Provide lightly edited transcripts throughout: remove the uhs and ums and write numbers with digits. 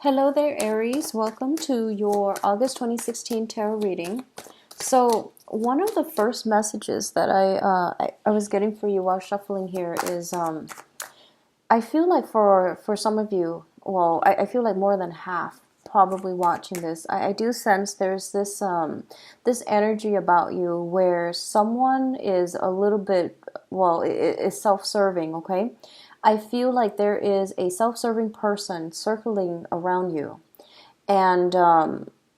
Hello there, Aries. Welcome to your August 2016 tarot reading. So, one of the first messages that I was getting for you while shuffling here is I feel like for some of you, well, I feel like more than half probably watching this. I do sense there's this energy about you where someone is a little bit, well, is self-serving, okay? I feel like there is a self-serving person circling around you. And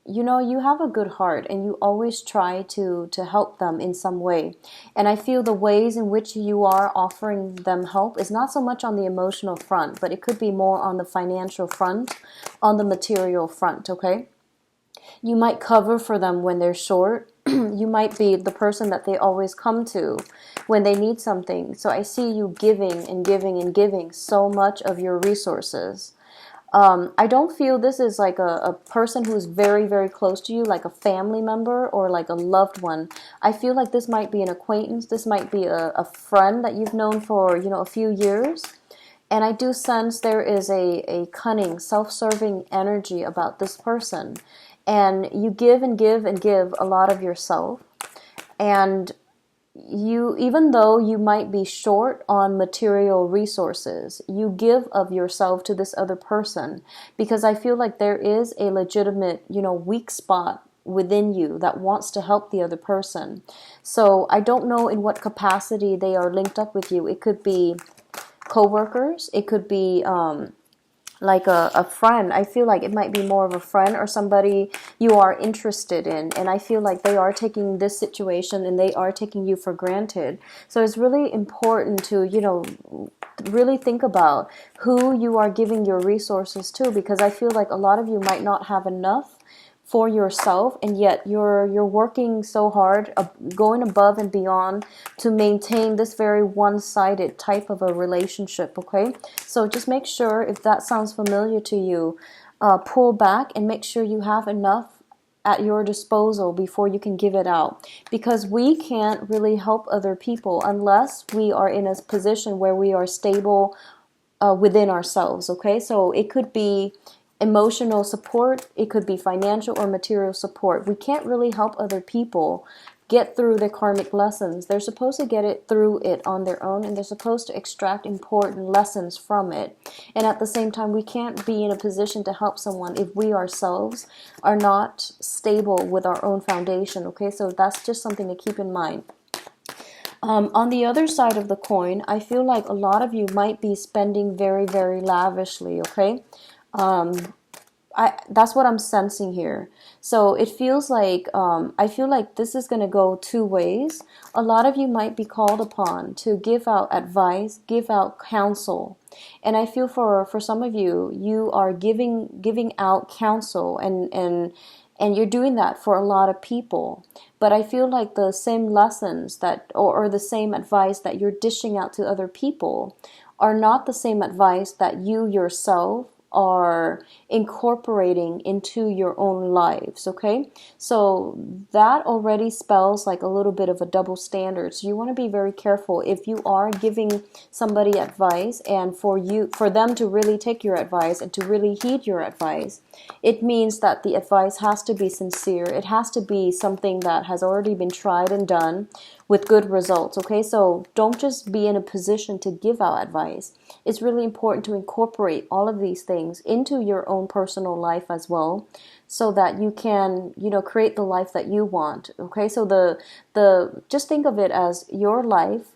you have a good heart and you always try to help them in some way. And I feel the ways in which you are offering them help is not so much on the emotional front, but it could be more on the financial front, on the material front, okay? You might cover for them when they're short. You might be the person that they always come to when they need something. So I see you giving and giving and giving so much of your resources. I don't feel this is like a person who's very, very close to you, like a family member or like a loved one. I feel like this might be an acquaintance. This might be a friend that you've known for, a few years. And I do sense there is a cunning, self-serving energy about this person. And you give and give and give a lot of yourself. And you, even though you might be short on material resources, you give of yourself to this other person because I feel like there is a legitimate, weak spot within you that wants to help the other person. So I don't know in what capacity they are linked up with you. It could be co-workers, it could be like a friend. I feel like it might be more of a friend or somebody you are interested in. And I feel like they are taking this situation and they are taking you for granted. So it's really important to, really think about who you are giving your resources to, because I feel like a lot of you might not have enough for yourself, and yet you're working so hard, going above and beyond to maintain this very one-sided type of a relationship, okay? So just make sure, if that sounds familiar to you, pull back and make sure you have enough at your disposal before you can give it out, because we can't really help other people unless we are in a position where we are stable within ourselves, okay? So it could be emotional support, it could be financial or material support. We can't really help other people get through their karmic lessons. They're supposed to get it through it on their own, and they're supposed to extract important lessons from it. And at the same time, we can't be in a position to help someone if we ourselves are not stable with our own foundation, okay? So that's just something to keep in mind. On the other side of the coin, I feel like a lot of you might be spending very, very lavishly, okay? That's what I'm sensing here. So it feels like, I feel like this is going to go two ways. A lot of you might be called upon to give out advice, give out counsel. And I feel for some of you, you are giving out counsel and you're doing that for a lot of people. But I feel like the same lessons that, or the same advice that you're dishing out to other people are not the same advice that you yourself are incorporating into your own lives, okay? So that already spells like a little bit of a double standard. So you want to be very careful if you are giving somebody advice, and for them to really take your advice and to really heed your advice, it means that the advice has to be sincere. It has to be something that has already been tried and done with good results, okay? So don't just be in a position to give out advice. It's really important to incorporate all of these things into your own personal life as well, so that you can, create the life that you want, okay? So just think of it as your life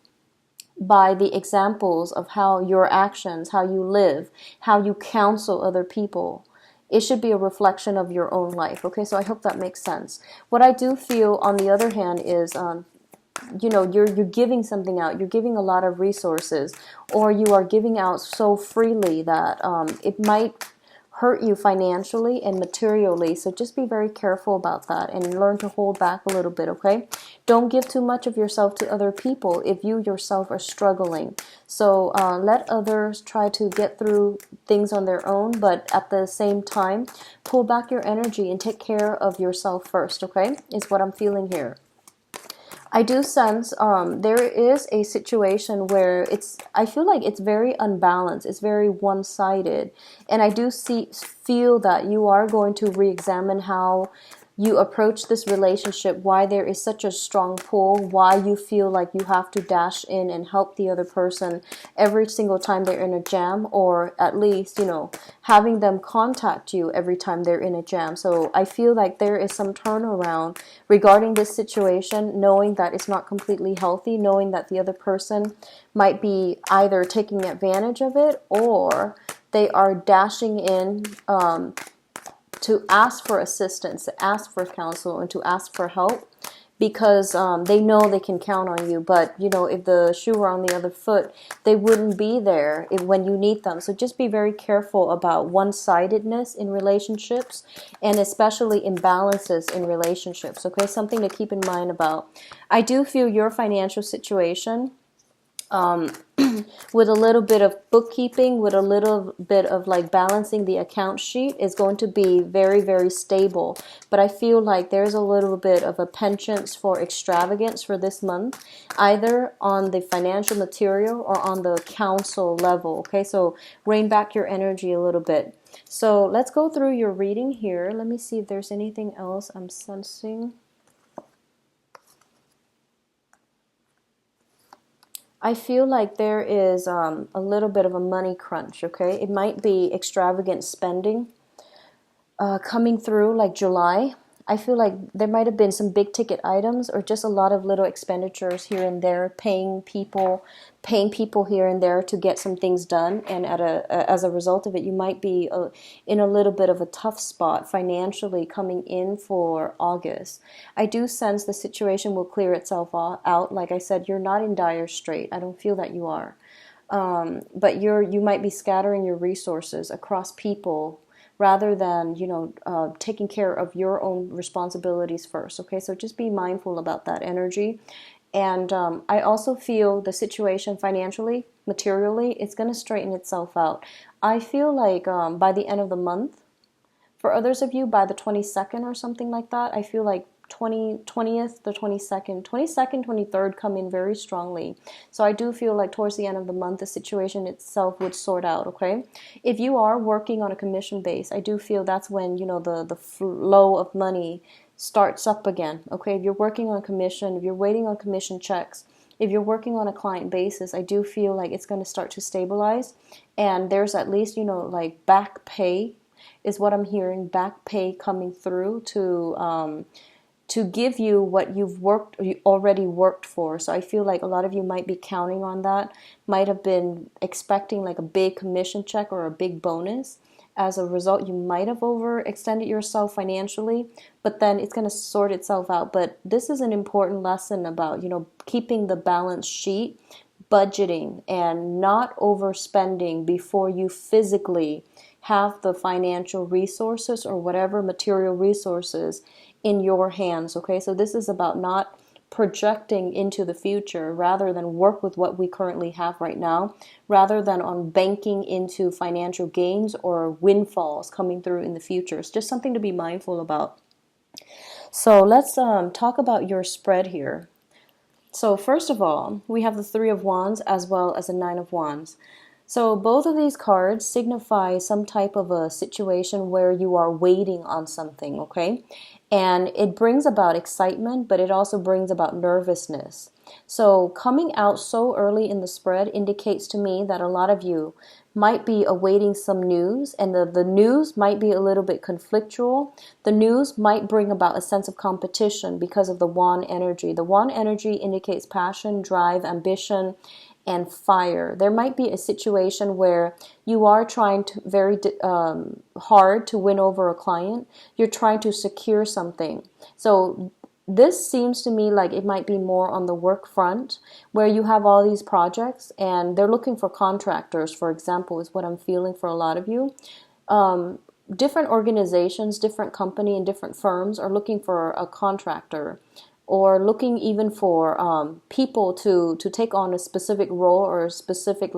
by the examples of how your actions, how you live, how you counsel other people. It should be a reflection of your own life, okay? So I hope that makes sense. What I do feel, on the other hand, is you're giving something out, you're giving a lot of resources, or you are giving out so freely that it might hurt you financially and materially. So just be very careful about that and learn to hold back a little bit, okay? Don't give too much of yourself to other people if you yourself are struggling. So let others try to get through things on their own, but at the same time, pull back your energy and take care of yourself first, okay? Is what I'm feeling here. I do sense there is a situation where I feel like it's very unbalanced, it's very one-sided, and I do feel that you are going to re-examine how you approach this relationship, why there is such a strong pull, why you feel like you have to dash in and help the other person every single time they're in a jam, or at least, having them contact you every time they're in a jam. So I feel like there is some turnaround regarding this situation, knowing that it's not completely healthy, knowing that the other person might be either taking advantage of it or they are dashing in to ask for assistance, to ask for counsel, and to ask for help because they know they can count on you. But, if the shoe were on the other foot, they wouldn't be there when you need them. So just be very careful about one-sidedness in relationships and especially imbalances in relationships, okay? Something to keep in mind about. I do feel your financial situation, with a little bit of bookkeeping, with a little bit of like balancing the account sheet, is going to be very, very stable. But I feel like there's a little bit of a penchant for extravagance for this month, either on the financial material or on the counsel level. Okay, so rein back your energy a little bit. So let's go through your reading here. Let me see if there's anything else I'm sensing. I feel like there is a little bit of a money crunch, okay? It might be extravagant spending coming through like July. I feel like there might have been some big ticket items or just a lot of little expenditures here and there, paying people here and there to get some things done. And as a result of it, you might be in a little bit of a tough spot financially coming in for August. I do sense the situation will clear itself out. Like I said, you're not in dire strait. I don't feel that you are. But you might be scattering your resources across people rather than, taking care of your own responsibilities first. Okay, so just be mindful about that energy. And I also feel the situation financially, materially, it's going to straighten itself out. I feel like by the end of the month, for others of you, by the 22nd or something like that, I feel like 20th, the 22nd, 23rd come in very strongly. So I do feel like towards the end of the month, the situation itself would sort out, okay? If you are working on a commission base, I do feel that's when, the flow of money starts up again, okay? If you're working on commission, if you're waiting on commission checks, if you're working on a client basis, I do feel like it's going to start to stabilize. And there's at least, like back pay is what I'm hearing, back pay coming through to give you what you already worked for. So I feel like a lot of you might be counting on that, might have been expecting like a big commission check or a big bonus. As a result, you might have overextended yourself financially, but then it's going to sort itself out. But this is an important lesson about, keeping the balance sheet, budgeting, and not overspending before you physically have the financial resources or whatever material resources in your hands, okay? So this is about not projecting into the future rather than work with what we currently have right now, rather than on banking into financial gains or windfalls coming through in the future. It's just something to be mindful about. So let's talk about your spread here. So first of all, we have the Three of Wands as well as the Nine of Wands. So both of these cards signify some type of a situation where you are waiting on something, okay? And it brings about excitement, but it also brings about nervousness. So coming out so early in the spread indicates to me that a lot of you might be awaiting some news, and the news might be a little bit conflictual. The news might bring about a sense of competition because of the Wand energy. The Wand energy indicates passion, drive, ambition, and fire. There might be a situation where you are trying to very hard to win over a client. You're trying to secure something. So this seems to me like it might be more on the work front, where you have all these projects and they're looking for contractors, for example, is what I'm feeling for a lot of you. Different organizations, different company, and different firms are looking for a contractor, or looking even for people to take on a specific role or a specific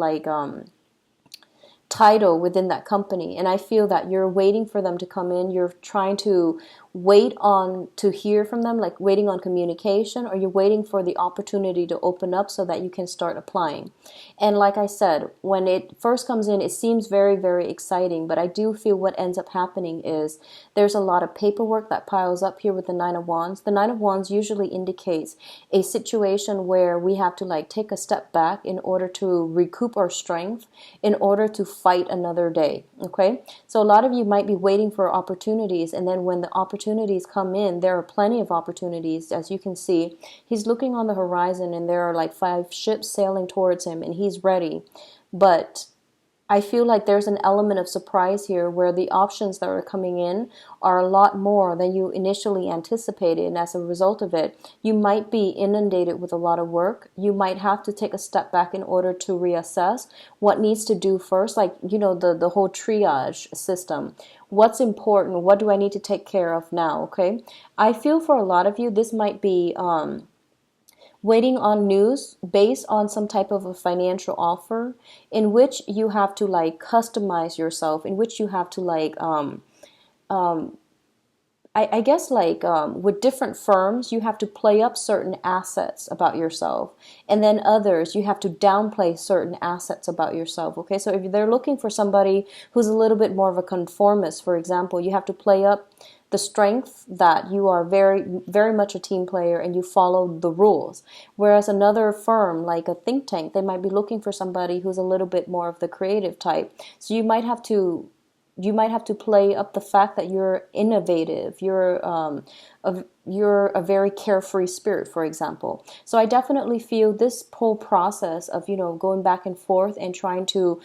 title within that company, and I feel that you're waiting for them to come in. You're trying to wait on to hear from them, like waiting on communication, or you're waiting for the opportunity to open up so that you can start applying. And like I said, when it first comes in, it seems very, very exciting, but I do feel what ends up happening is there's a lot of paperwork that piles up here with the Nine of Wands. The Nine of Wands usually indicates a situation where we have to like take a step back in order to recoup our strength, in order to fight another day. Okay, so a lot of you might be waiting for opportunities, and then when the opportunities come in, there are plenty of opportunities. As you can see, he's looking on the horizon and there are like 5 ships sailing towards him and he's ready. But I feel like there's an element of surprise here where the options that are coming in are a lot more than you initially anticipated. And as a result of it, you might be inundated with a lot of work. You might have to take a step back in order to reassess what needs to do first. Like, you know, the whole triage system. What's important? What do I need to take care of now? Okay. I feel for a lot of you, this might be, waiting on news based on some type of a financial offer in which you have to like customize yourself, in which you have to like I guess like with different firms you have to play up certain assets about yourself, and then others you have to downplay certain assets about yourself. Okay, so if they're looking for somebody who's a little bit more of a conformist, for example, you have to play up the strength that you are very, very much a team player and you follow the rules. Whereas another firm, like a think tank, they might be looking for somebody who's a little bit more of the creative type. So you might have to play up the fact that you're innovative, you're a very carefree spirit, for example. So I definitely feel this whole process of, you know, going back and forth and trying to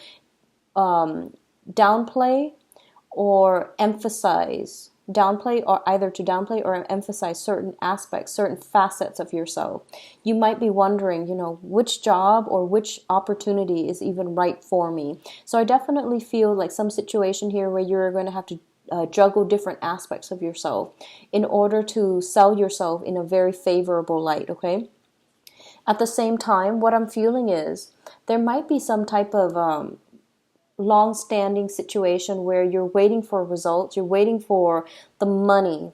downplay or emphasize, either to downplay or emphasize certain aspects, certain facets of yourself. You might be wondering, you know, which job or which opportunity is even right for me. So I definitely feel like some situation here where you're going to have to juggle different aspects of yourself in order to sell yourself in a very favorable light, okay? At the same time, what I'm feeling is there might be some type of long-standing situation where you're waiting for results, you're waiting for the money,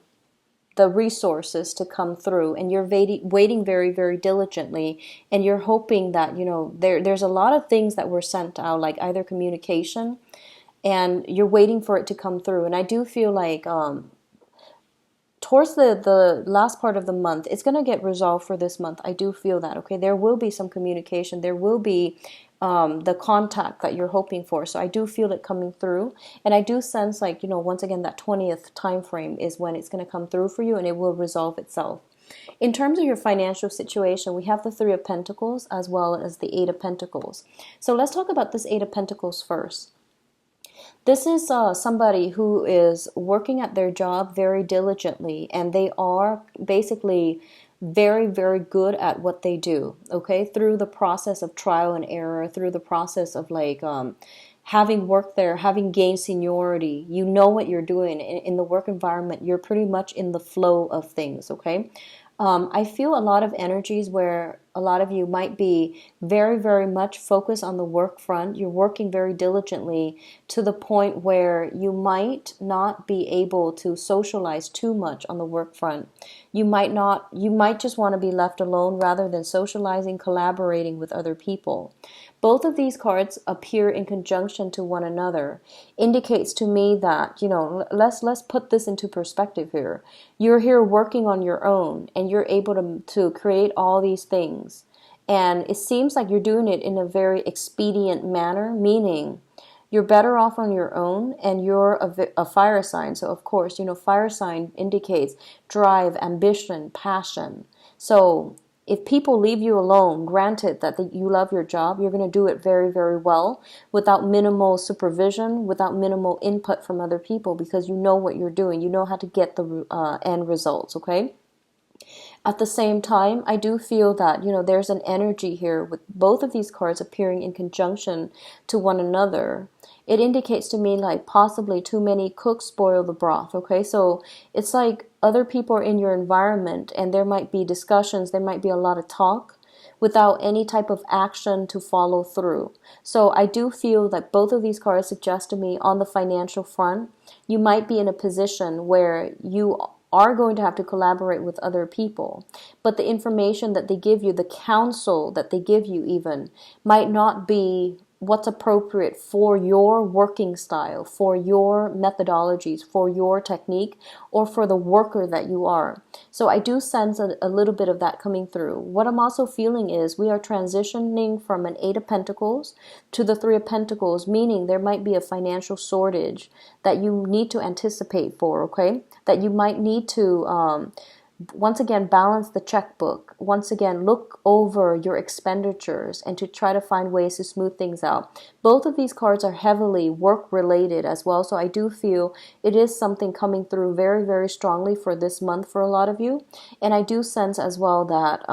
the resources to come through, and you're waiting very, very diligently, and you're hoping that, you know, there's a lot of things that were sent out, like either communication, and you're waiting for it to come through. And I do feel like towards the last part of the month, it's going to get resolved for this month. I do feel that, okay? There will be some communication. There will be the contact that you're hoping for. So I do feel it coming through. And I do sense like, you know, once again, that 20th time frame is when it's going to come through for you and it will resolve itself. In terms of your financial situation, we have the 3 of Pentacles as well as the 8 of Pentacles. So let's talk about this 8 of Pentacles first. This is somebody who is working at their job very diligently, and they are basically very, very good at what they do, okay? Through the process of trial and error, through the process of like having worked there, having gained seniority, you know what you're doing. In the work environment, you're pretty much in the flow of things, okay? I feel a lot of energies where a lot of you might be very, very much focused on the work front. You're working very diligently to the point where you might not be able to socialize too much on the work front. You might just want to be left alone rather than socializing, collaborating with other people. Both of these cards appear in conjunction to one another. Indicates to me that, you know, let's put this into perspective here. You're here working on your own and you're able to create all these things. And it seems like you're doing it in a very expedient manner, meaning you're better off on your own, and you're a fire sign. So of course, you know, fire sign indicates drive, ambition, passion. So if people leave you alone, granted that you love your job, you're going to do it very, very well without minimal supervision, without minimal input from other people, because you know what you're doing. You know how to get the end results, okay? At the same time, I do feel that, you know, there's an energy here with both of these cards appearing in conjunction to one another. It indicates to me like possibly too many cooks spoil the broth, okay? So it's like other people are in your environment and there might be discussions, there might be a lot of talk without any type of action to follow through. So I do feel that both of these cards suggest to me on the financial front, you might be in a position where you are going to have to collaborate with other people. But the information that they give you, the counsel that they give you even, might not be what's appropriate for your working style, for your methodologies, for your technique, or for the worker that you are. So I do sense a little bit of that coming through. What I'm also feeling is we are transitioning from an Eight of Pentacles to the Three of Pentacles, meaning there might be a financial shortage that you need to anticipate for, okay? That you might need to once again, balance the checkbook. Once again, look over your expenditures and to try to find ways to smooth things out. Both of these cards are heavily work related as well. So I do feel it is something coming through very, very strongly for this month for a lot of you. And I do sense as well that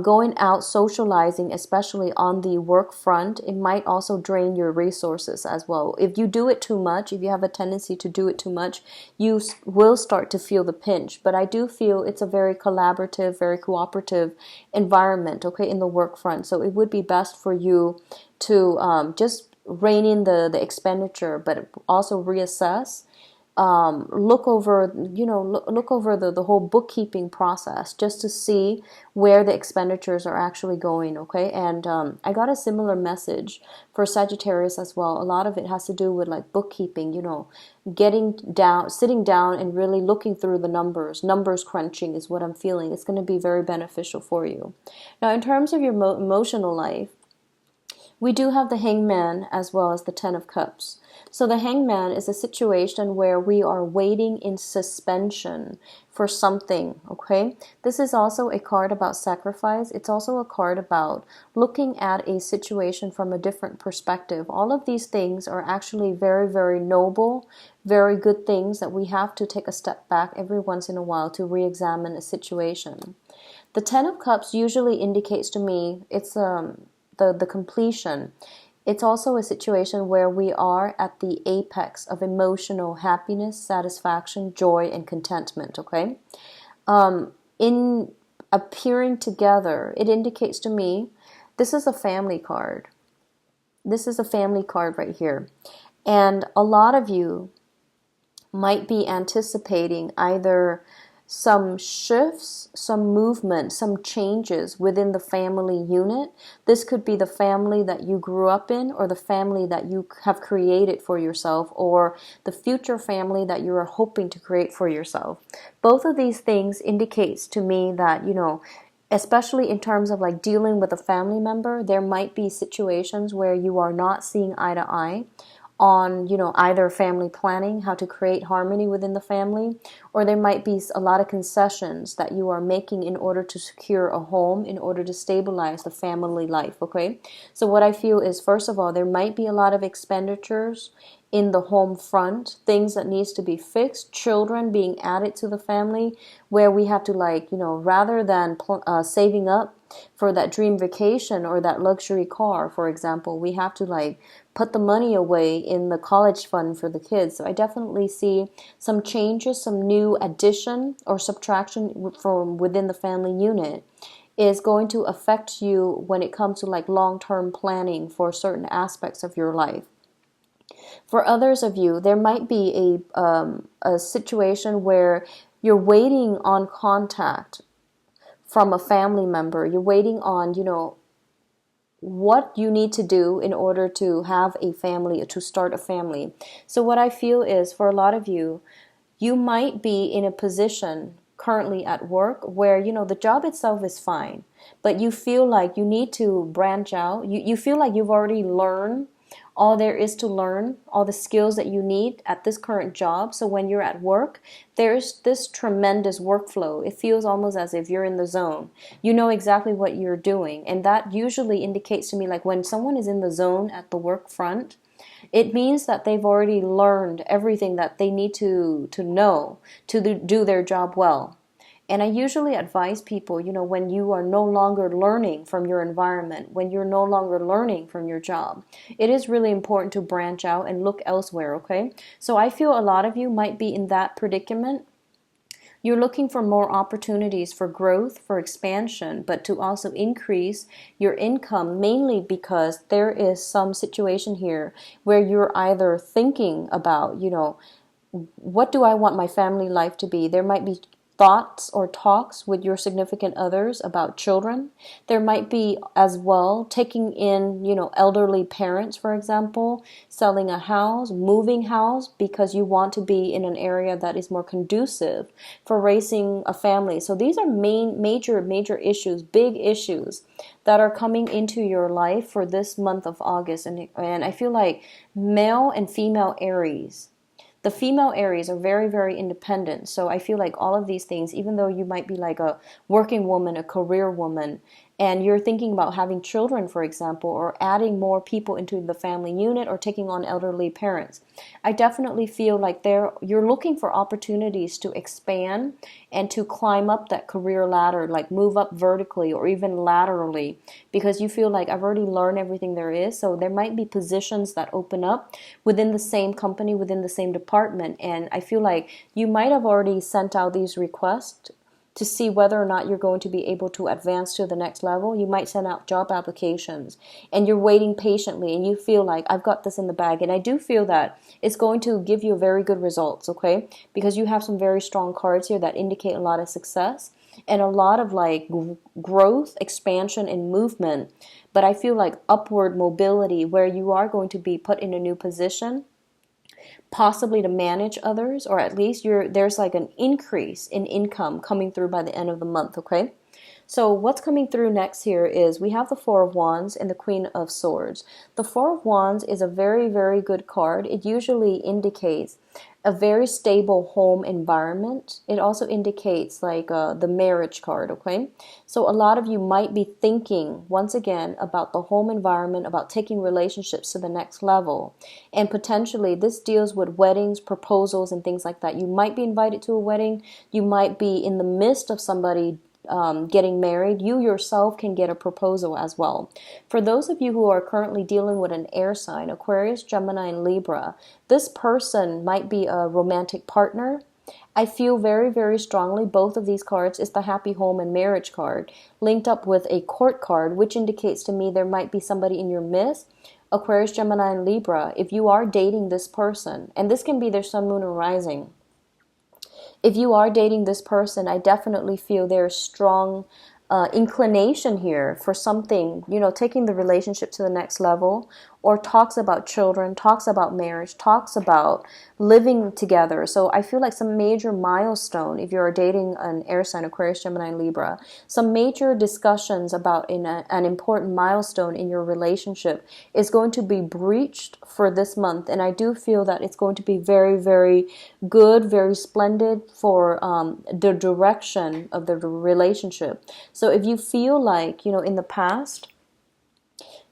going out socializing, especially on the work front, it might also drain your resources as well. If you do it too much, if you have a tendency to do it too much, you will start to feel the pinch. But I do feel it's a very collaborative, very cooperative environment, okay, in the work front. So it would be best for you to just rein in the expenditure, but also reassess. Look over, look over the whole bookkeeping process just to see where the expenditures are actually going, okay? And I got a similar message for Sagittarius as well. A lot of it has to do with like bookkeeping, sitting down and really looking through the numbers. Numbers crunching is what I'm feeling. It's going to be very beneficial for you. Now, in terms of your emotional life, we do have the Hangman as well as the Ten of Cups. So the Hangman is a situation where we are waiting in suspension for something, okay? This is also a card about sacrifice. It's also a card about looking at a situation from a different perspective. All of these things are actually very, very noble, very good things that we have to take a step back every once in a while to re-examine a situation. The Ten of Cups usually indicates to me it's the completion. It's also a situation where we are at the apex of emotional happiness, satisfaction, joy, and contentment, okay? In appearing together, it indicates to me this is a family card. This is a family card right here. And a lot of you might be anticipating either some shifts, some movement, some changes within the family unit. This could be the family that you grew up in, or the family that you have created for yourself, or the future family that you are hoping to create for yourself. Both of these things indicates to me that, especially in terms of like dealing with a family member, there might be situations where you are not seeing eye to eye on, either family planning, how to create harmony within the family, or there might be a lot of concessions that you are making in order to secure a home, in order to stabilize the family life, okay? So what I feel is, first of all, there might be a lot of expenditures in the home front, things that needs to be fixed, children being added to the family, where we have to rather than saving up for that dream vacation or that luxury car, for example, we have to put the money away in the college fund for the kids. So I definitely see some changes, some new addition or subtraction from within the family unit is going to affect you when it comes to long-term planning for certain aspects of your life. For others of you, there might be a situation where you're waiting on contact from a family member. You're waiting on, what you need to do in order to have a family, or to start a family. So what I feel is, for a lot of you, you might be in a position currently at work where, the job itself is fine, but you feel like you need to branch out. You feel like you've already learned all there is to learn, all the skills that you need at this current job. So when you're at work, there's this tremendous workflow. It feels almost as if you're in the zone. You know exactly what you're doing. And that usually indicates to me when someone is in the zone at the work front, it means that they've already learned everything that they need to know to do their job well. And I usually advise people, when you are no longer learning from your environment, when you're no longer learning from your job, it is really important to branch out and look elsewhere, okay? So I feel a lot of you might be in that predicament. You're looking for more opportunities for growth, for expansion, but to also increase your income, mainly because there is some situation here where you're either thinking about, what do I want my family life to be? There might be thoughts or talks with your significant others about children. There might be as well taking in, elderly parents, for example, selling a house, moving house because you want to be in an area that is more conducive for raising a family. So these are major issues, big issues that are coming into your life for this month of August. And I feel like male and female Aries, the female Aries are very, very independent. So I feel like all of these things, even though you might be like a working woman, a career woman, and you're thinking about having children, for example, or adding more people into the family unit or taking on elderly parents, I definitely feel like you're looking for opportunities to expand and to climb up that career ladder, like move up vertically or even laterally, because you feel like I've already learned everything there is. So there might be positions that open up within the same company, within the same department. And I feel like you might have already sent out these requests to see whether or not you're going to be able to advance to the next level. You might send out job applications and you're waiting patiently and you feel like I've got this in the bag. And I do feel that it's going to give you very good results, okay? Because you have some very strong cards here that indicate a lot of success and a lot of like growth, expansion, and movement. But I feel like upward mobility where you are going to be put in a new position, possibly to manage others, or at least there's like an increase in income coming through by the end of the month, okay? So what's coming through next here is we have the Four of Wands and the Queen of Swords. The Four of Wands is a very, very good card. It usually indicates a very stable home environment. It also indicates like the marriage card, okay? So a lot of you might be thinking, once again, about the home environment, about taking relationships to the next level. And potentially this deals with weddings, proposals, and things like that. You might be invited to a wedding. You might be in the midst of somebody getting married. You yourself can get a proposal as well. For those of you who are currently dealing with an air sign, Aquarius, Gemini, and Libra, this person might be a romantic partner. I feel very, very strongly both of these cards is the happy home and marriage card linked up with a court card, which indicates to me there might be somebody in your midst. Aquarius, Gemini, and Libra, if you are dating this person, and this can be their sun, moon, or rising, if you are dating this person, I definitely feel there's strong inclination here for something, taking the relationship to the next level, or talks about children, talks about marriage, talks about living together. So I feel like some major milestone, if you're dating an air sign, Aquarius, Gemini, Libra, some major discussions about an important milestone in your relationship is going to be breached for this month. And I do feel that it's going to be very, very good, very splendid for the direction of the relationship. So if you feel like, in the past,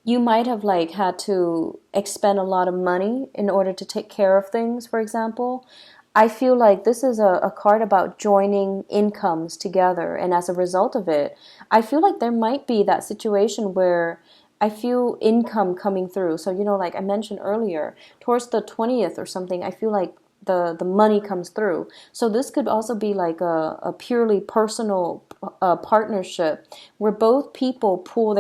you might have like had to expend a lot of money in order to take care of things, for example. I feel like this is a card about joining incomes together. And as a result of it, I feel like there might be that situation where I feel income coming through. So, like I mentioned earlier, towards the 20th or something, I feel like the money comes through. So this could also be like a purely personal partnership where both people pool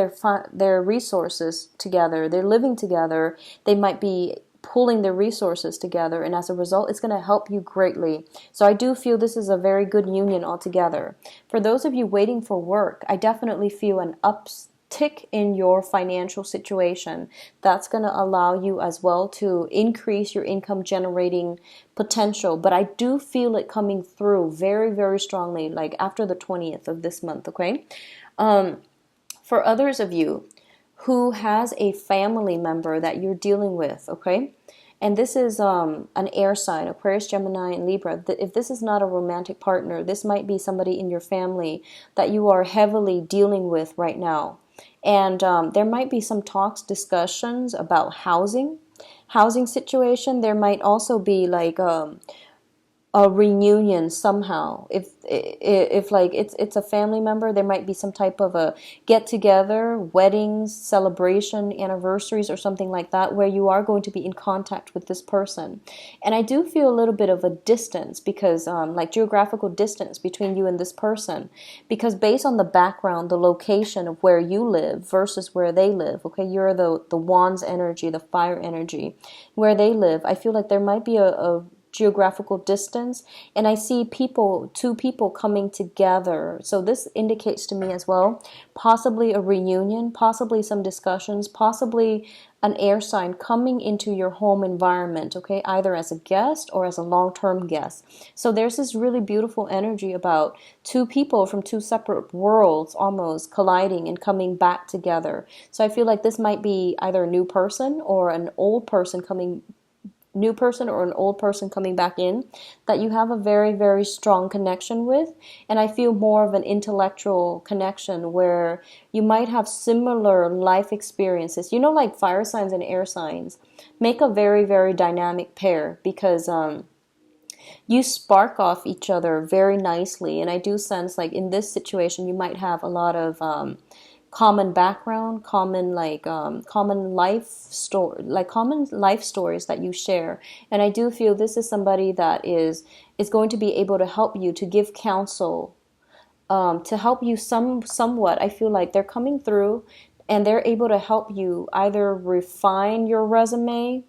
their resources together. They're living together. They might be pulling their resources together, and as a result, it's going to help you greatly. So I do feel this is a very good union altogether. For those of you waiting for work, I definitely feel an uptick in your financial situation. That's going to allow you as well to increase your income generating potential. But I do feel it coming through very, very strongly, like after the 20th of this month, okay? For others of you who has a family member that you're dealing with, okay? And this is an air sign, Aquarius, Gemini, and Libra. If this is not a romantic partner, this might be somebody in your family that you are heavily dealing with right now. And there might be some talks, discussions about housing situation. There might also be like a reunion somehow. If like it's a family member, there might be some type of a get together, weddings, celebration, anniversaries, or something like that, where you are going to be in contact with this person. And I do feel a little bit of a distance, because like geographical distance between you and this person, because based on the background, the location of where you live versus where they live. Okay, you're the wands energy, the fire energy, where they live. I feel like there might be a geographical distance, and I see two people coming together. So this indicates to me as well, possibly a reunion, possibly some discussions, possibly an air sign coming into your home environment, okay, either as a guest or as a long-term guest. So there's this really beautiful energy about two people from two separate worlds almost colliding and coming back together. So I feel like this might be either a new person or an old person coming new person or an old person coming back in that you have a very, very strong connection with. And I feel more of an intellectual connection where you might have similar life experiences. You know, like fire signs and air signs make a very, very dynamic pair, because you spark off each other very nicely. And I do sense like in this situation, you might have a lot of common background, common life story, like common life stories that you share. And I do feel this is somebody that is going to be able to help you, to give counsel, to help you somewhat. I feel like they're coming through and they're able to help you either refine your resume,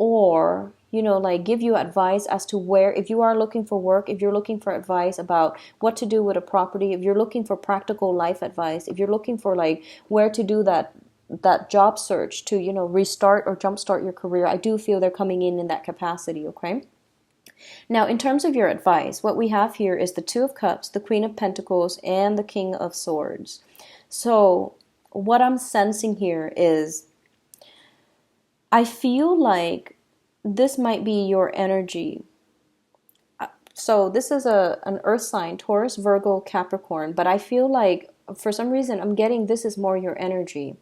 or like give you advice as to where, if you are looking for work, if you're looking for advice about what to do with a property, if you're looking for practical life advice, if you're looking for like where to do that job search to restart or jumpstart your career. I do feel they're coming in that capacity. Okay, now in terms of your advice, what we have here is the Two of Cups, the Queen of Pentacles, and the King of Swords. So what I'm sensing here is, I feel like this might be your energy. So this is an earth sign, Taurus, Virgo, Capricorn, but I feel like for some reason I'm getting this is more your energy.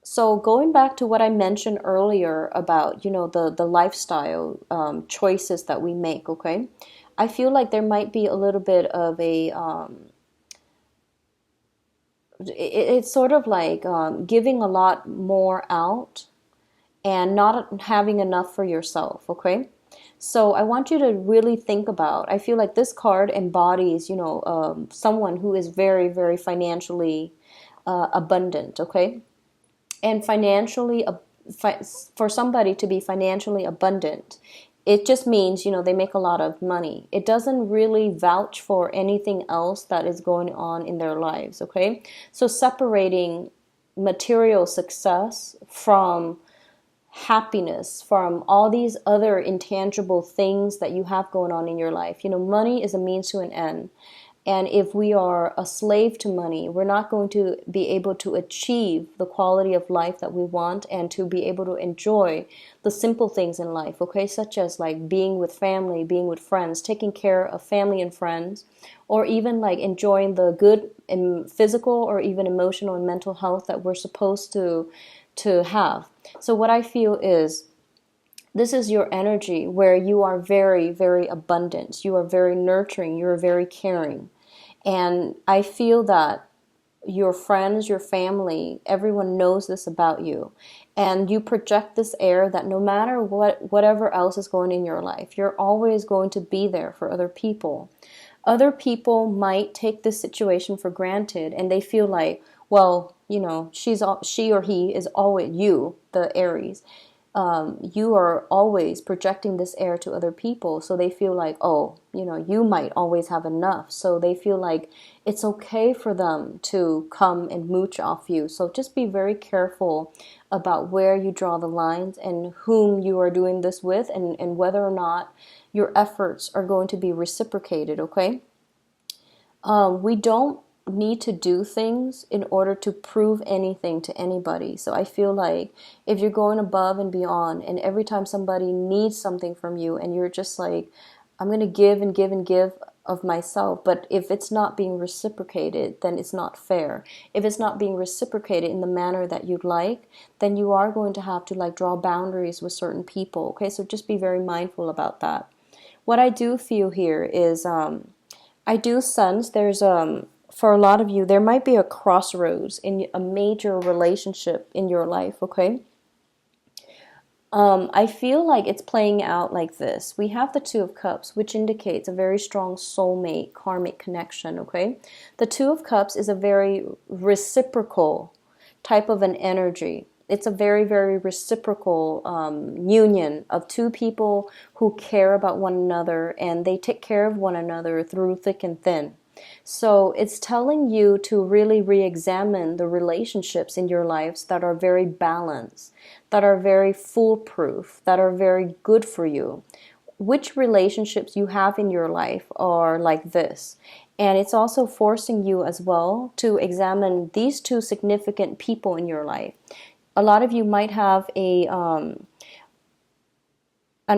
So going back to what I mentioned earlier about, the lifestyle choices that we make, okay? I feel like there might be a little bit of a it's sort of like giving a lot more out and not having enough for yourself, okay? So I want you to really think about, I feel like this card embodies, someone who is very, very financially abundant, okay? And for somebody to be financially abundant, it just means, they make a lot of money. It doesn't really vouch for anything else that is going on in their lives, okay? So separating material success from happiness, from all these other intangible things that you have going on in your life. Money is a means to an end. And if we are a slave to money, we're not going to be able to achieve the quality of life that we want and to be able to enjoy the simple things in life, okay? Such as like being with family, being with friends, taking care of family and friends, or even like enjoying the good and physical or even emotional and mental health that we're supposed to have. So what I feel is, this is your energy where you are very, very abundant. You are very nurturing. You are very caring. And I feel that your friends, your family, everyone knows this about you. And you project this air that no matter whatever else is going in your life, you're always going to be there for other people. Other people might take this situation for granted and they feel like, well, she or he is always, you, the Aries, you are always projecting this air to other people. So they feel like, oh, you might always have enough. So they feel like it's okay for them to come and mooch off you. So just be very careful about where you draw the lines and whom you are doing this with, and whether or not your efforts are going to be reciprocated, okay? We don't need to do things in order to prove anything to anybody. So I feel like if you're going above and beyond, and every time somebody needs something from you and you're just like, I'm going to give and give and give, of myself. But if it's not being reciprocated, then it's not fair. If it's not being reciprocated in the manner that you'd like, then you are going to have to like draw boundaries with certain people. Okay, so just be very mindful about that. What I do feel here is I do sense there's for a lot of you there might be a crossroads in a major relationship in your life. Okay, I feel like it's playing out like this. We have the Two of Cups, which indicates a very strong soulmate karmic connection, okay? The Two of Cups is a very reciprocal type of an energy. It's a very, very reciprocal union of two people who care about one another, and they take care of one another through thick and thin. So it's telling you to really re-examine the relationships in your lives that are very balanced, that are very foolproof, that are very good for you. Which relationships you have in your life are like this. And it's also forcing you as well to examine these two significant people in your life. A lot of you might have an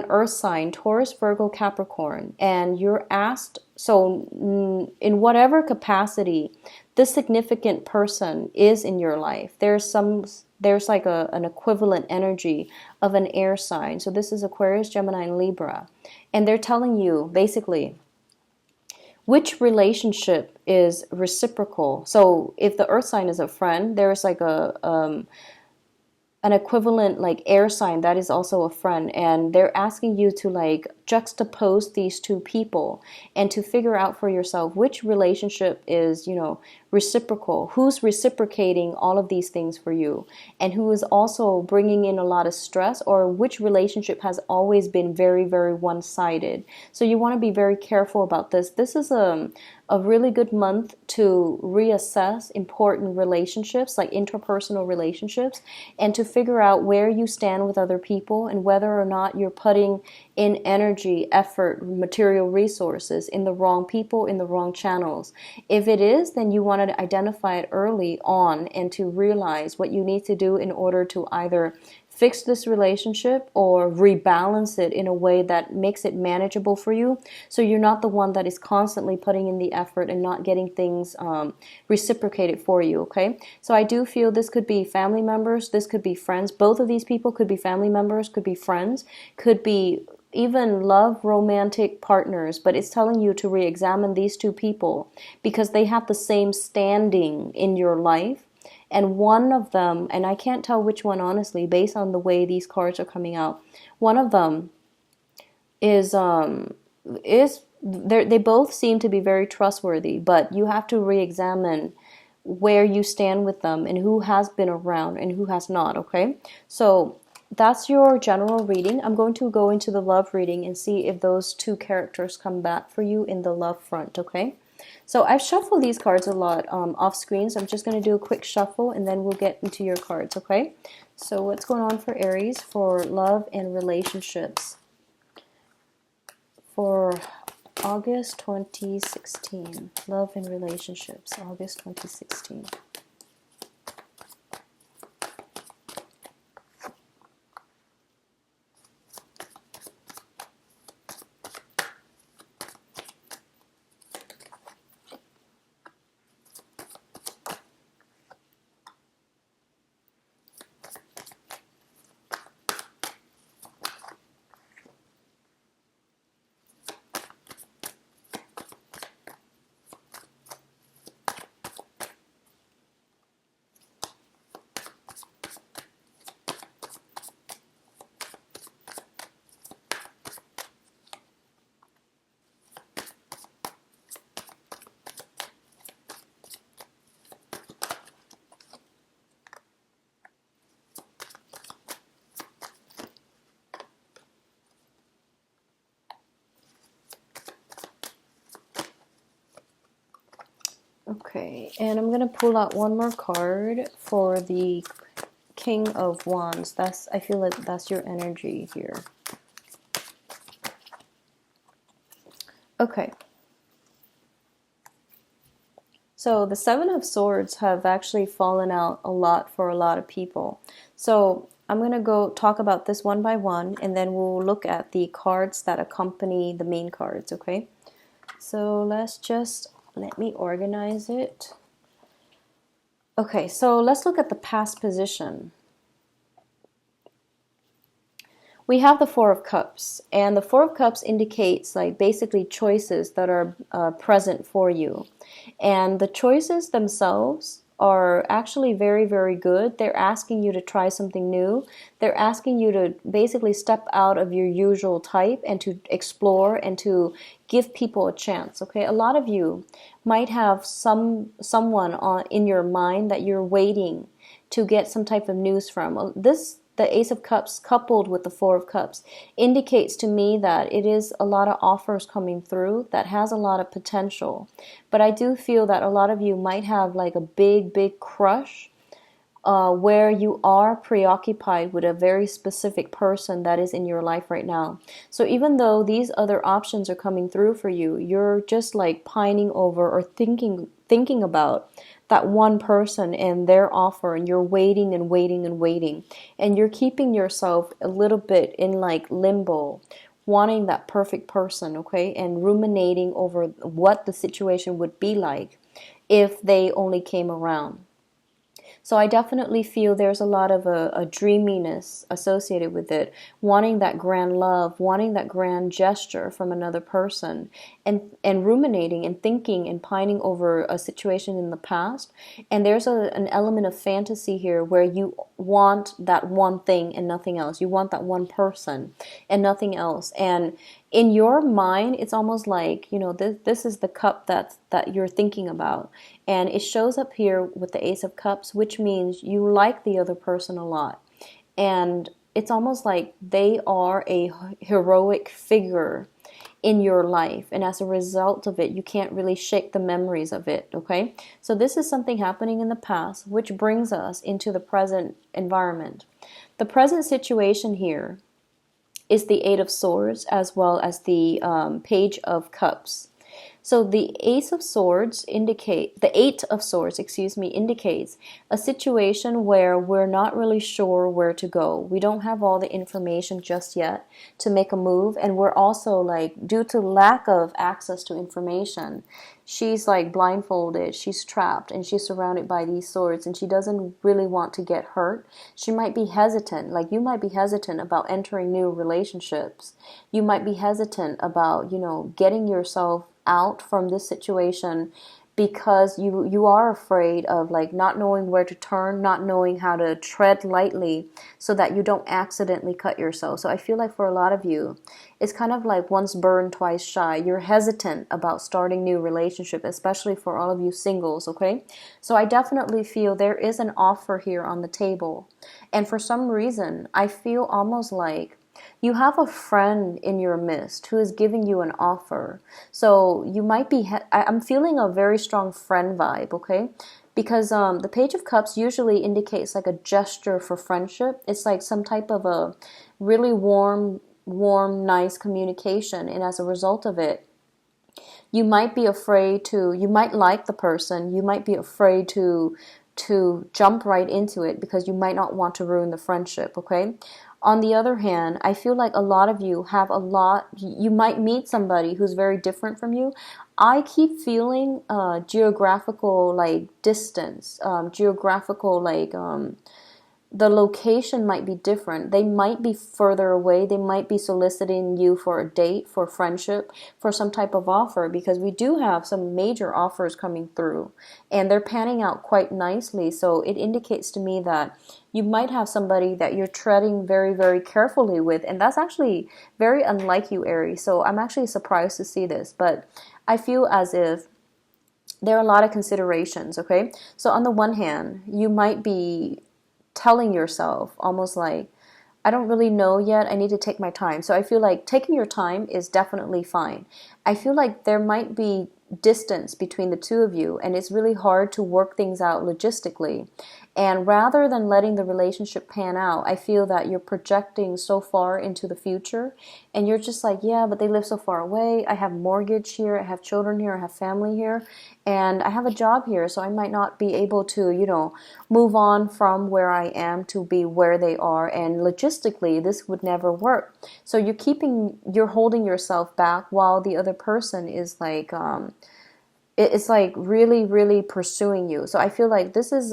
earth sign, Taurus, Virgo, Capricorn, and you're asked, so in whatever capacity this significant person is in your life, there's like an equivalent energy of an air sign. So this is Aquarius, Gemini, and Libra. And they're telling you basically which relationship is reciprocal. So if the earth sign is a friend, there's like an equivalent like air sign that is also a friend, and they're asking you to like juxtapose these two people and to figure out for yourself which relationship is, reciprocal, who's reciprocating all of these things for you, and who is also bringing in a lot of stress, or which relationship has always been very, very one-sided. So you want to be very careful about this. This is a really good month to reassess important relationships, like interpersonal relationships, and to figure out where you stand with other people and whether or not you're putting in energy, effort, material resources in the wrong people, in the wrong channels. If it is, then you want to identify it early on and to realize what you need to do in order to either fix this relationship or rebalance it in a way that makes it manageable for you, so you're not the one that is constantly putting in the effort and not getting things reciprocated for you, okay? So I do feel this could be family members, this could be friends. Both of these people could be family members, could be friends, could be even love romantic partners, but it's telling you to re-examine these two people because they have the same standing in your life. And one of them, and I can't tell which one honestly, based on the way these cards are coming out, one of them is they both seem to be very trustworthy, but you have to re-examine where you stand with them and who has been around and who has not, okay? So that's your general reading. I'm going to go into the love reading and see if those two characters come back for you in the love front, okay? So I've shuffled these cards a lot off screen, so I'm just going to do a quick shuffle and then we'll get into your cards, okay? So what's going on for Aries for love and relationships for August 2016? Love and relationships, August 2016. Okay, and I'm gonna pull out one more card for the King of Wands. I feel like that's your energy here. Okay. So the Seven of Swords have actually fallen out a lot for a lot of people. So I'm going to go talk about this one by one, and then we'll look at the cards that accompany the main cards, okay? So let me organize it. Okay, so let's look at the past position. We have the Four of Cups, and the Four of Cups indicates like basically choices that are present for you. And the choices themselves are actually very, very good. They're asking you to try something new. They're asking you to basically step out of your usual type and to explore and to give people a chance. Okay, a lot of you might have someone in your mind that you're waiting to get some type of news from. The Ace of Cups coupled with the Four of Cups indicates to me that it is a lot of offers coming through that has a lot of potential. But I do feel that a lot of you might have like a big, big crush where you are preoccupied with a very specific person that is in your life right now. So even though these other options are coming through for you, you're just like pining over or thinking about that one person and their offer, and you're waiting and waiting and waiting, and you're keeping yourself a little bit in like limbo, wanting that perfect person, okay, and ruminating over what the situation would be like if they only came around. So I definitely feel there's a lot of a dreaminess associated with it, wanting that grand love, wanting that grand gesture from another person, and ruminating and thinking and pining over a situation in the past. And there's an element of fantasy here where you want that one thing and nothing else. You want that one person and nothing else. And in your mind, it's almost like, this is the cup that you're thinking about. And it shows up here with the Ace of Cups, which means you like the other person a lot. And it's almost like they are a heroic figure in your life. And as a result of it, you can't really shake the memories of it, okay? So this is something happening in the past, which brings us into the present environment. The present situation here is the Eight of Swords as well as the Page of Cups. So the Eight of Swords indicates a situation where we're not really sure where to go. We don't have all the information just yet to make a move, and we're also like, due to lack of access to information, she's like blindfolded, she's trapped, and she's surrounded by these swords, and she doesn't really want to get hurt. She might be hesitant, like you might be hesitant about entering new relationships. You might be hesitant about, getting yourself out from this situation because you are afraid of like not knowing where to turn, not knowing how to tread lightly so that you don't accidentally cut yourself. So I feel like for a lot of you, it's kind of like once burned, twice shy. You're hesitant about starting new relationship, especially for all of you singles, okay? So I definitely feel there is an offer here on the table. And for some reason, I feel almost like you have a friend in your midst who is giving you an offer. So you might be, I'm feeling a very strong friend vibe, okay? Because the Page of Cups usually indicates like a gesture for friendship. It's like some type of a really warm, nice communication. And as a result of it, you might be afraid to, you might like the person, you might be afraid to jump right into it because you might not want to ruin the friendship, okay? On the other hand, I feel like a lot of you you might meet somebody who's very different from you. I keep feeling geographical like distance, geographical like the location might be different. They might be further away. They might be soliciting you for a date, for friendship, for some type of offer, because we do have some major offers coming through and they're panning out quite nicely. So it indicates to me that you might have somebody that you're treading very, very carefully with. And that's actually very unlike you, Aries. So I'm actually surprised to see this, but I feel as if there are a lot of considerations, okay? So on the one hand, you might be telling yourself almost like, I don't really know yet, I need to take my time. So I feel like taking your time is definitely fine. I feel like there might be distance between the two of you and it's really hard to work things out logistically. And rather than letting the relationship pan out, I feel that you're projecting so far into the future, and you're just like, yeah, but they live so far away. I have mortgage here, I have children here, I have family here, and I have a job here, so I might not be able to, move on from where I am to be where they are, and logistically this would never work. So you're holding yourself back while the other person is like it's like really, really pursuing you. So I feel like this is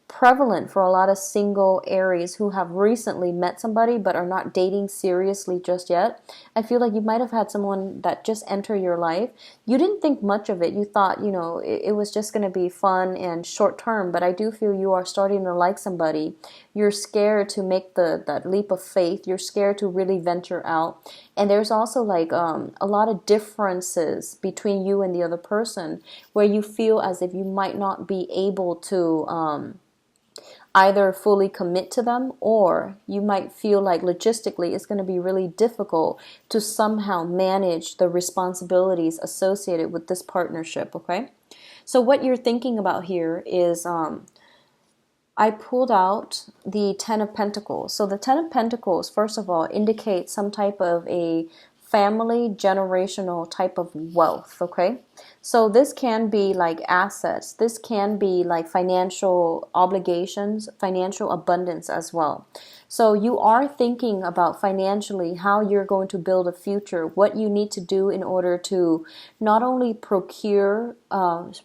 prevalent for a lot of single Aries who have recently met somebody but are not dating seriously just yet. I feel like you might have had someone that just enter your life. You didn't think much of it. You thought, it was just going to be fun and short term, but I do feel you are starting to like somebody. You're scared to make that leap of faith. You're scared to really venture out. And there's also like a lot of differences between you and the other person where you feel as if you might not be able to either fully commit to them, or you might feel like logistically it's going to be really difficult to somehow manage the responsibilities associated with this partnership, okay? So what you're thinking about here is I pulled out the Ten of Pentacles. So the Ten of Pentacles, first of all, indicates some type of a family generational type of wealth, okay? So this can be like assets. This can be like financial obligations, financial abundance as well. So you are thinking about financially how you're going to build a future, what you need to do in order to not only procure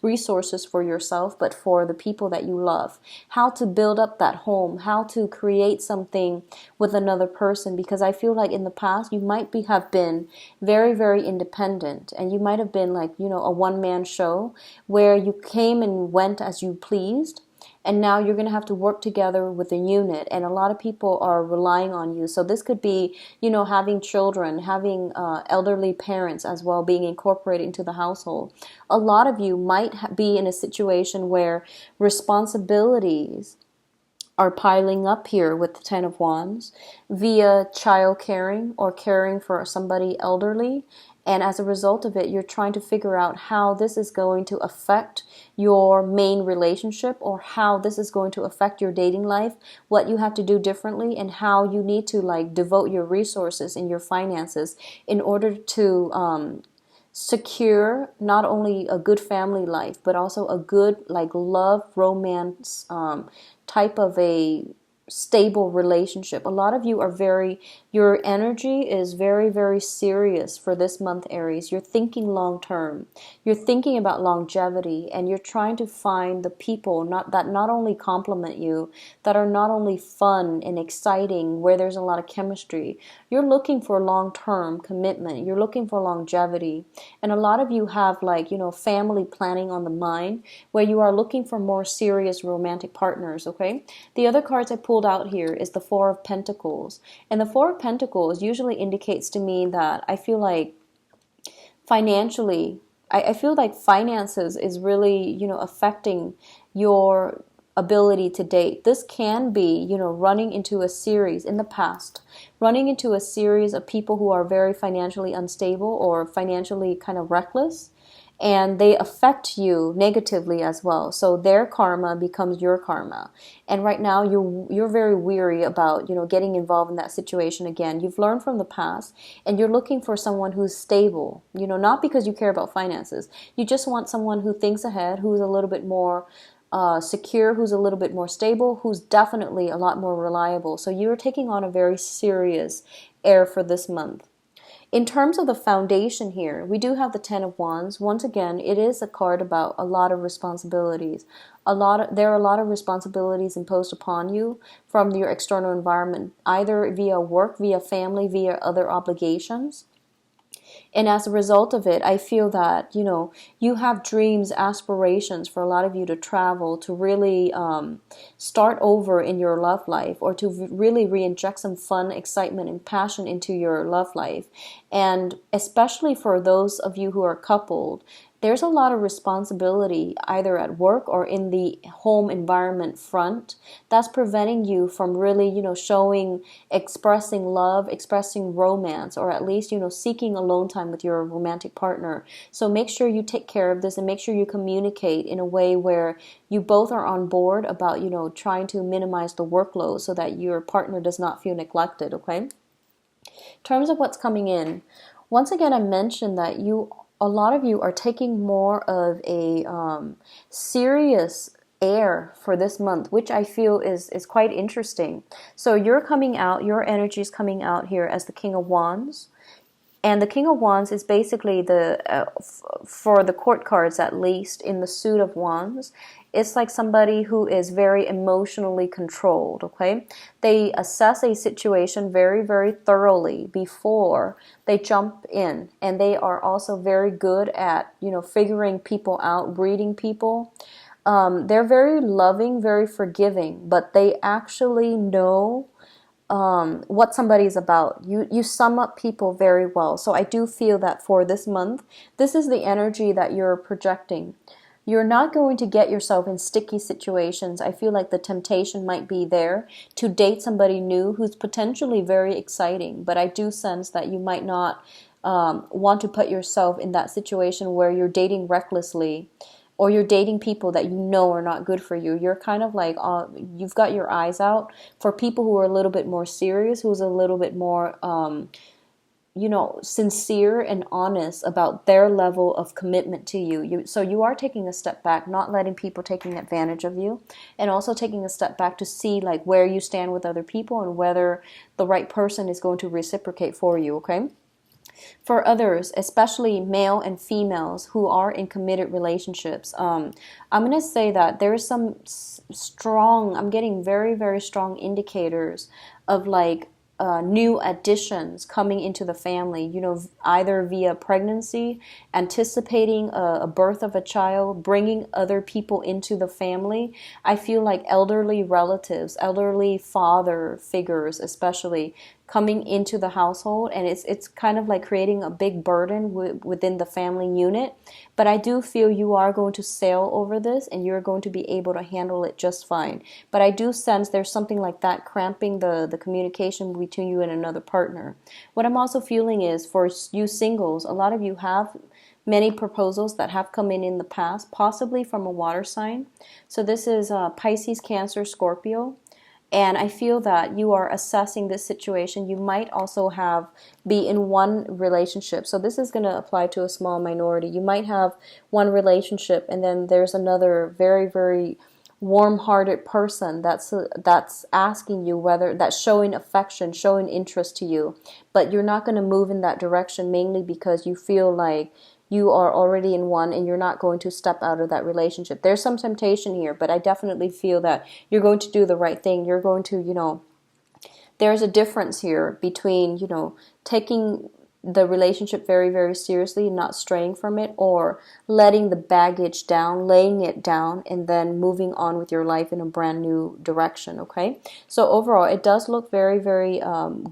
resources for yourself, but for the people that you love, how to build up that home, how to create something with another person, because I feel like in the past you might have been very, very independent, and you might have been like, a one-man show where you came and went as you pleased. And now you're going to have to work together with a unit, and a lot of people are relying on you. So this could be, having children, having elderly parents as well being incorporated into the household. A lot of you might be in a situation where responsibilities are piling up here with the Ten of Wands via child caring or caring for somebody elderly. And as a result of it, you're trying to figure out how this is going to affect your main relationship, or how this is going to affect your dating life, what you have to do differently, and how you need to like devote your resources and your finances in order to secure not only a good family life, but also a good like love, romance type of a stable relationship. A lot of you are your energy is very, very serious for this month, Aries. You're thinking long term. You're thinking about longevity, and you're trying to find the people that not only compliment you, that are not only fun and exciting, where there's a lot of chemistry. You're looking for long-term commitment. You're looking for longevity. And a lot of you have like, family planning on the mind, where you are looking for more serious romantic partners, okay? The other cards I pulled out here is the Four of Pentacles. And the Four of Pentacles usually indicates to me that I feel like financially, I feel like finances is really, affecting your ability to date. This can be, running into a series in the past, running into a series of people who are very financially unstable or financially kind of reckless, and they affect you negatively as well. So their karma becomes your karma. And right now you're very weary about, getting involved in that situation again. You've learned from the past, and you're looking for someone who's stable, not because you care about finances. You just want someone who thinks ahead, who's a little bit more secure, who's a little bit more stable, who's definitely a lot more reliable. So you're taking on a very serious air for this month. In terms of the foundation here, we do have the Ten of Wands. Once again, it is a card about a lot of responsibilities. There are a lot of responsibilities imposed upon you from your external environment, either via work, via family, via other obligations. And as a result of it, I feel that, you have dreams, aspirations for a lot of you to travel, to really start over in your love life, or to really re-inject some fun, excitement, and passion into your love life. And especially for those of you who are coupled, there's a lot of responsibility either at work or in the home environment front that's preventing you from really, showing, expressing love, expressing romance, or at least, seeking alone time with your romantic partner. So make sure you take care of this and make sure you communicate in a way where you both are on board about, trying to minimize the workload so that your partner does not feel neglected, okay? In terms of what's coming in, once again, I mentioned that a lot of you are taking more of a serious air for this month, which I feel is quite interesting. So you're coming out, your energy is coming out here as the King of Wands. And the King of Wands is basically for the court cards at least, in the suit of Wands, it's like somebody who is very emotionally controlled, okay? They assess a situation very, very thoroughly before they jump in. And they are also very good at, figuring people out, reading people. They're very loving, very forgiving, but they actually know what somebody's about. You sum up people very well. So I do feel that for this month, this is the energy that you're projecting. You're not going to get yourself in sticky situations. I feel like the temptation might be there to date somebody new who's potentially very exciting, but I do sense that you might not want to put yourself in that situation where you're dating recklessly, or you're dating people that you know are not good for you. You're kind of like, you've got your eyes out for people who are a little bit more serious, who's a little bit more, sincere and honest about their level of commitment to you. So you are taking a step back, not letting people taking advantage of you, and also taking a step back to see like where you stand with other people and whether the right person is going to reciprocate for you, okay? For others, especially male and females who are in committed relationships, I'm going to say that there is some strong, I'm getting very, very strong indicators of like new additions coming into the family, either via pregnancy, anticipating a birth of a child, bringing other people into the family. I feel like elderly relatives, elderly father figures especially, coming into the household, and it's kind of like creating a big burden within the family unit. But I do feel you are going to sail over this and you're going to be able to handle it just fine. But I do sense there's something like that cramping the communication between you and another partner. What I'm also feeling is for you singles, a lot of you have many proposals that have come in the past, possibly from a water sign. So this is Pisces, Cancer, Scorpio. And I feel that you are assessing this situation. You might also be in one relationship. So this is going to apply to a small minority. You might have one relationship and then there's another very, very warm-hearted person that's asking you that's showing affection, showing interest to you. But you're not going to move in that direction mainly because you feel like you are already in one and you're not going to step out of that relationship. There's some temptation here, but I definitely feel that you're going to do the right thing. You're going to, there's a difference here between, taking the relationship very, very seriously and not straying from it, or letting the baggage down, laying it down, and then moving on with your life in a brand new direction, okay? So overall, it does look very, very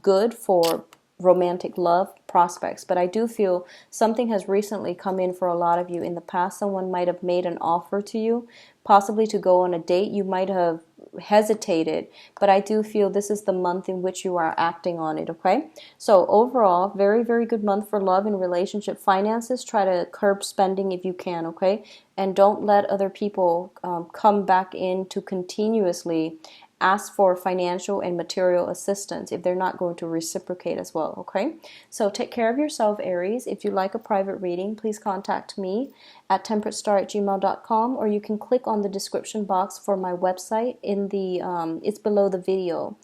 good for romantic love prospects, but I do feel something has recently come in for a lot of you. In the past, someone might have made an offer to you, possibly to go on a date. You might have hesitated, but I do feel this is the month in which you are acting on it, okay? So overall, very, very good month for love and relationship. Finances, try to curb spending if you can, okay? And don't let other people come back in to continuously ask for financial and material assistance if they're not going to reciprocate as well, okay? So take care of yourself, Aries. If you'd like a private reading, please contact me at temperatestar@gmail.com, or you can click on the description box for my website it's below the video.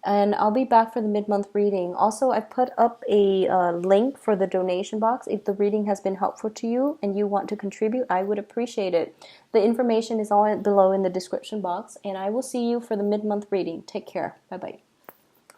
And I'll be back for the mid-month reading. Also, I put up a link for the donation box. If the reading has been helpful to you and you want to contribute, I would appreciate it. The information is all below in the description box, and I will see you for the mid-month reading. Take care. Bye-bye.